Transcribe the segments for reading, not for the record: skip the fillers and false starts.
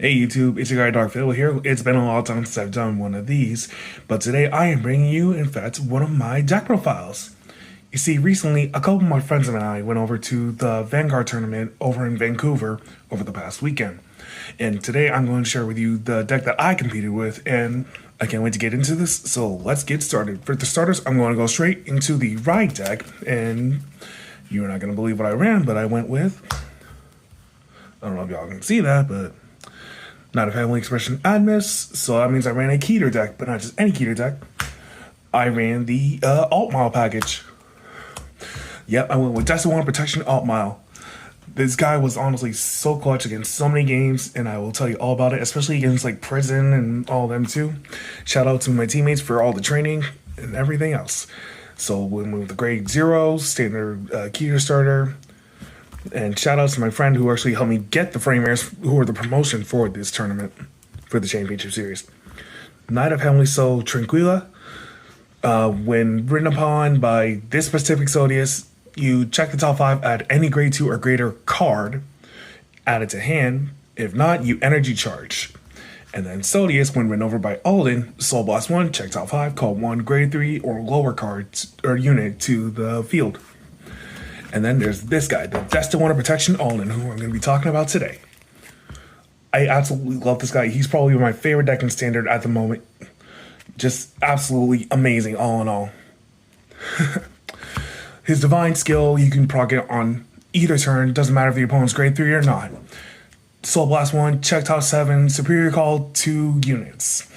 Hey YouTube, it's your guy Dark Phil here. It's been a long time since I've done one of these, but today I am bringing you, in fact, one of my deck profiles. You see, recently, a couple of my friends and I went over to the Vanguard tournament over in Vancouver over the past weekend. And today I'm going to share with you the deck that I competed with, and I can't wait to get into this, so let's get started. For the starters, I'm going to go straight into the ride deck, and you're not going to believe what I ran, but I went with, I don't know if y'all can see that, but not a family expression Admis, so that means I ran a Keter deck, but not just any Keter deck. I ran the Alt Mile package. Yep, I went with Destined One of Protection Alt Mile. This guy was honestly so clutch against so many games, and I will tell you all about it, especially against like Prison and all them too. Shout out to my teammates for all the training and everything else. So we went with the grade 0, standard Keter starter. And shout out to my friend who actually helped me get the framers who were the promotion for this tournament, for the Championship Series. Knight of Heavenly Soul Tranquilla. When written upon by this specific Zodius, you check the top 5, add any grade 2 or greater card, add it to hand. If not, you energy charge. And then Zodius, when written over by Alden, Soul Blast 1, check top 5, call 1 grade 3 or lower cards or unit to the field. And then there's this guy, the Destined One of Protection Alden, who I'm going to be talking about today. I absolutely love this guy. He's probably my favorite deck in Standard at the moment. Just absolutely amazing, all in all. His Divine skill, you can proc it on either turn. Doesn't matter if the opponent's grade 3 or not. Soul Blast 1, check top 7, Superior Call 2 units.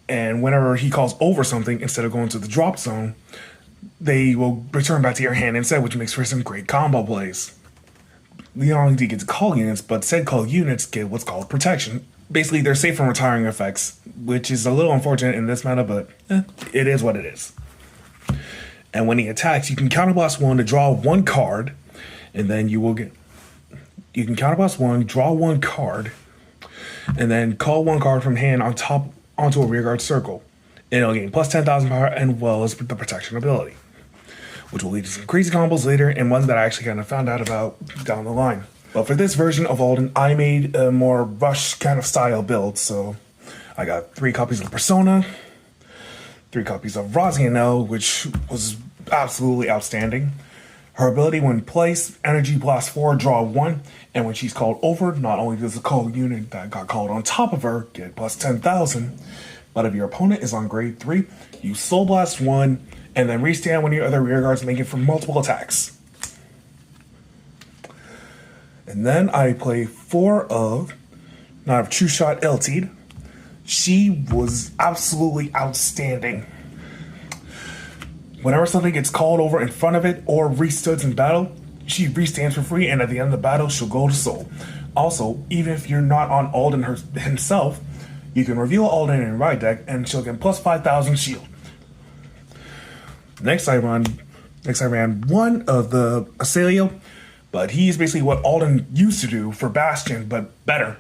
And whenever he calls over something, instead of going to the drop zone, they will return back to your hand instead, which makes for some great combo plays. You not only get to call units, but said call units get what's called protection. Basically, they're safe from retiring effects, which is a little unfortunate in this meta, but it is what it is. And when he attacks, you can counterblast 1 to draw 1 card, and then you can counterblast 1, draw 1 card, and then call 1 card from hand onto a rearguard circle. And it'll gain plus 10,000 power and well as the protection ability, which will lead to some crazy combos later, and one that I actually kind of found out about down the line. But for this version of Alden, I made a more rush kind of style build, so I got 3 copies of Persona, 3 copies of Raziel, which was absolutely outstanding. Her ability when placed, Energy Blast 4, draw 1, and when she's called over, not only does the call unit that got called on top of her get plus 10,000, but if your opponent is on grade 3, you Soul Blast 1, and then restand when your other rearguards make it for multiple attacks. And then I play 4 of Knight of True Shot Eltid. She was absolutely outstanding. Whenever something gets called over in front of it or restuds in battle, she restands for free, and at the end of the battle, she'll go to Soul. Also, even if you're not on Alden himself, you can reveal Alden in ride deck, and she'll get plus 5,000 shield. Next I ran 1 of the Axel, but he's basically what Alden used to do for Bastion, but better.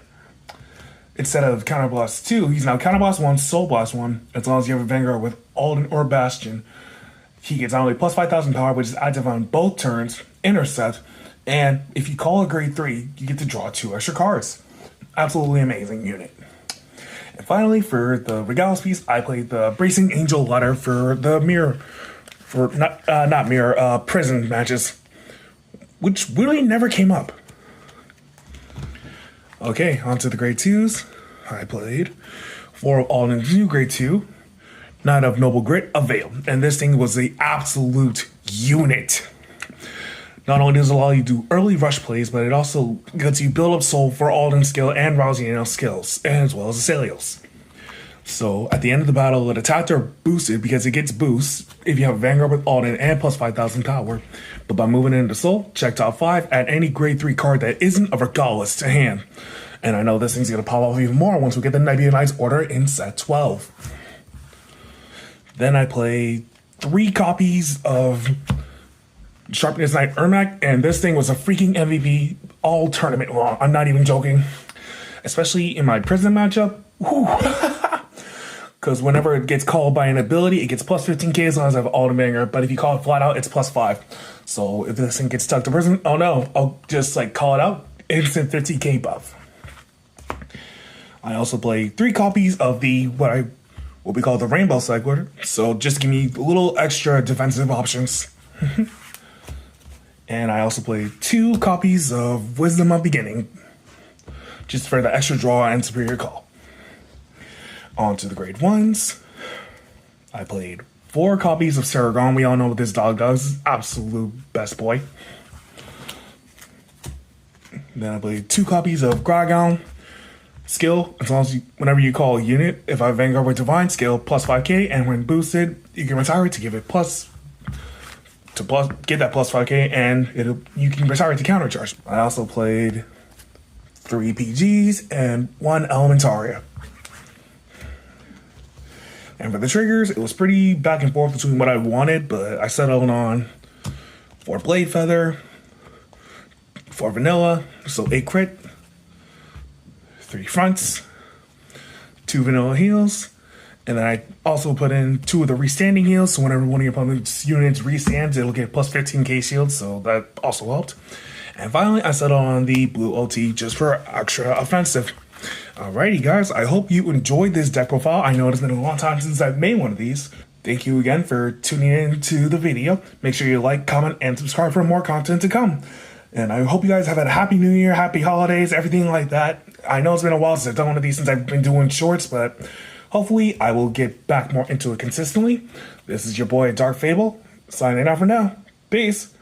Instead of Counterblast 2, he's now Counterblast 1, Soul Blast 1, as long as you have a Vanguard with Alden or Bastion. He gets not only plus 5,000 power, which is active on both turns, intercept, and if you call a grade 3, you get to draw 2 extra cards. Absolutely amazing unit. And finally, for the Regalis piece, I played the Bracing Angel Ladder for the Prison matches, which really never came up. Okay, on to the grade 2s. I played 4 of Alden's new grade 2, Knight of Noble Grit, Avail, and this thing was the absolute unit. Not only does it allow you to do early rush plays, but it also lets you build up soul for Alden's skill and Raziel's skills, as well as Axel's. So at the end of the battle, it attacked or boosted because it gets boosts if you have Vanguard with Alden and plus 5,000 power. But by moving it into soul, check top 5, add any grade 3 card that isn't a Regalis to hand. And I know this thing's going to pop off even more once we get the Nebula Knights order in set 12. Then I play 3 copies of Sharpness Knight Ermac, and this thing was a freaking MVP all tournament long. I'm not even joking. Especially in my Prison matchup. Because whenever it gets called by an ability, it gets plus 15k as long as I have Alden Vanguard, but if you call it flat out, it's plus 5. So if this thing gets stuck to Prison, oh no, I'll just like call it out, instant 50k buff. I also played 3 copies of the what we call the Rainbow Cycler. So just give me a little extra defensive options. And I also played 2 copies of Wisdom of Beginning, just for the extra draw and superior call. On to the grade 1s. I played 4 copies of Saragon. We all know what this dog does. Absolute best boy. Then I played 2 copies of Gragon. Skill, as long as whenever you call a unit, if I Vanguard with Divine Skill, plus 5k, and when boosted, you can retire it to give it get that plus 5k, and you can retire it to countercharge. I also played 3 PGs and 1 Elementaria. And for the triggers, it was pretty back and forth between what I wanted, but I settled on 4 Blade Feather, 4 Vanilla, so 8 crit, 3 fronts, 2 vanilla heals, and then I also put in 2 of the restanding heals, so whenever one of your opponent's units restands, it'll get plus 15k shield, so that also helped. And finally, I settled on the blue OT just for extra offensive. Alrighty guys, I hope you enjoyed this deck profile. I know it's been a long time since I've made one of these. Thank you again for tuning in to the video. Make sure you like, comment, and subscribe for more content to come. And I hope you guys have had a happy new year, happy holidays, everything like that. I know it's been a while since I've done one of these since I've been doing shorts, but hopefully I will get back more into it consistently. This is your boy Dark Fable, signing out for now. Peace.